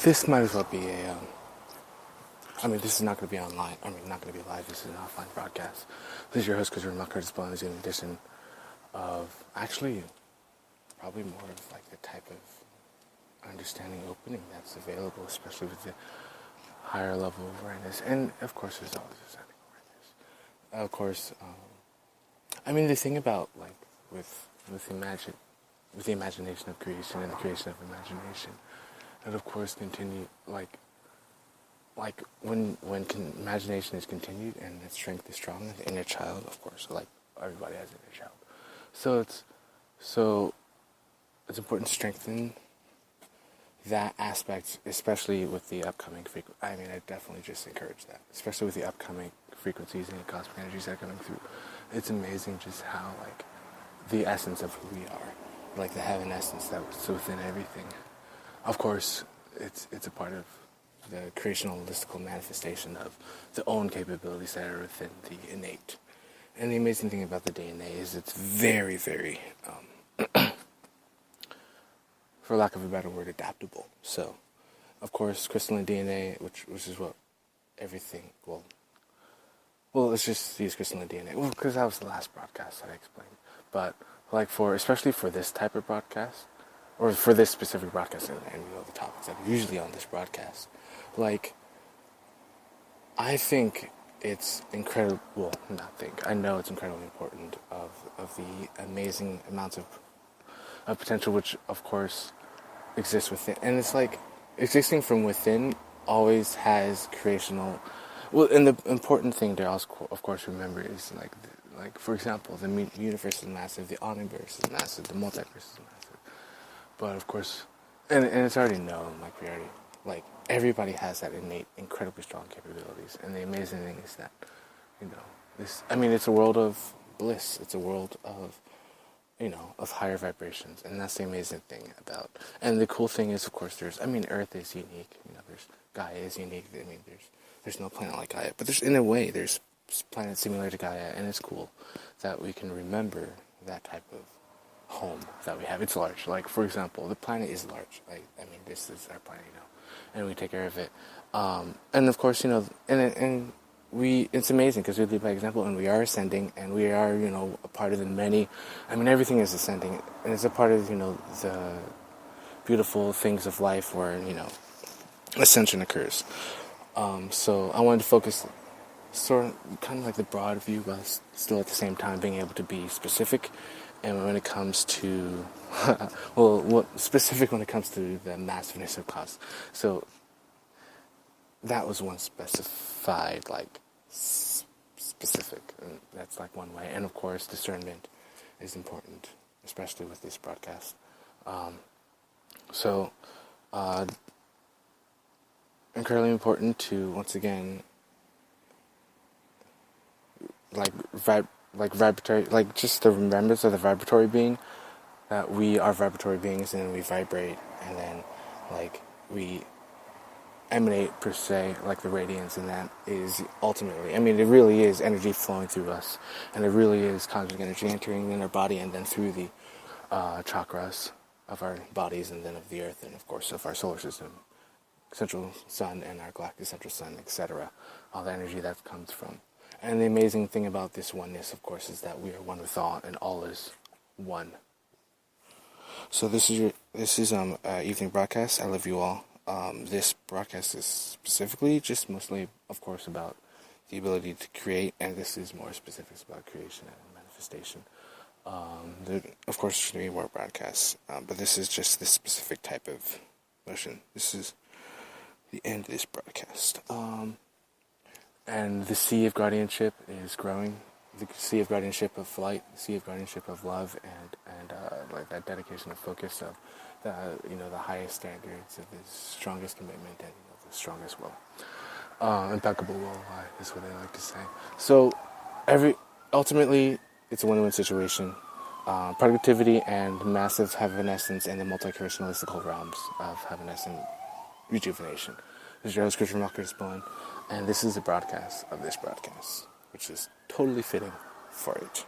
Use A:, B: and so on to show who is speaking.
A: This might as well be this is not going to be online. Not going to be live. This is an offline broadcast. This is your host, Christopher Curtis Blendification, in edition of, actually, probably more of like the type of understanding opening that's available, especially with the higher level of awareness. And, of course, there's always ascending awareness. Of course, the thing about, like, with the imagination of creation and the creation of imagination, and of course continue like when imagination is continued and its strength is strong in your child, of course, like everybody has in their child. So it's important to strengthen that aspect, especially with the upcoming I definitely just encourage that, especially with the upcoming frequencies and cosmic energies that are coming through. It's amazing just how, like, the essence of who we are, like the heaven essence that's within everything. Of course, it's a part of the creationalistical manifestation of the own capabilities that are within the innate. And the amazing thing about the DNA is it's very, very, for lack of a better word, adaptable. So, of course, crystalline DNA, which is what everything, well, let's just use crystalline DNA. Well, because that was the last broadcast that I explained. But, like, especially for this type of broadcast, or for this specific broadcast, and the topics that are usually on this broadcast, like, I think it's incredible, I know it's incredibly important of the amazing amounts of potential which, of course, exists within. And it's like, existing from within always has creational, and the important thing to also, of course, remember is, like for example, the universe is massive, the omniverse is massive, the multiverse is massive. But of course, and it's already known, like everybody has that innate, incredibly strong capabilities. And the amazing thing is that, it's a world of bliss. It's a world of, of higher vibrations. And that's the amazing thing about, and the cool thing is, of course, Earth is unique. Gaia is unique. There's no planet like Gaia. But there's planets similar to Gaia. And it's cool that we can remember that type of home that we have. It's large. Like, for example, the planet is large. This is our planet, and we take care of it. And of course, it's amazing because we lead by example, and we are ascending, and we are, a part of the many. everything is ascending, and it's a part of, the beautiful things of life where, ascension occurs. So I wanted to focus sort of kind of like the broad view, but still at the same time being able to be specific. And when it comes to, specific when it comes to the massiveness of cause. So that was one specified, specific. And that's like one way. And of course, discernment is important, especially with this broadcast. Incredibly important to, once again, vibratory, just the remembrance of the vibratory being, that we are vibratory beings, and then we vibrate, and then, we emanate, per se, like the radiance, and that is ultimately, it really is energy flowing through us, and it really is cosmic energy entering in our body, and then through the chakras of our bodies, and then of the earth, and of course of our solar system, central sun, and our galactic central sun, etc. All the energy that comes from. And the amazing thing about this oneness, of course, is that we are one with all, and all is one. So this is evening broadcast. I love you all. This broadcast is specifically just mostly, of course, about the ability to create, and this is more specifics about creation and manifestation. There, of course, should be more broadcasts, but this is just this specific type of motion. This is the end of this broadcast. And the sea of guardianship is growing. The sea of guardianship of flight, the sea of guardianship of love, and that dedication of focus of the highest standards, of the strongest commitment, and the strongest will. Impeccable will is what I like to say. So ultimately, it's a win-win situation. Productivity and massive heaven essence, and the multicreationalistical realms of heaven essence rejuvenation. This is your host, Christopher Curtis Blendification, and this is the broadcast of this broadcast, which is totally fitting for it.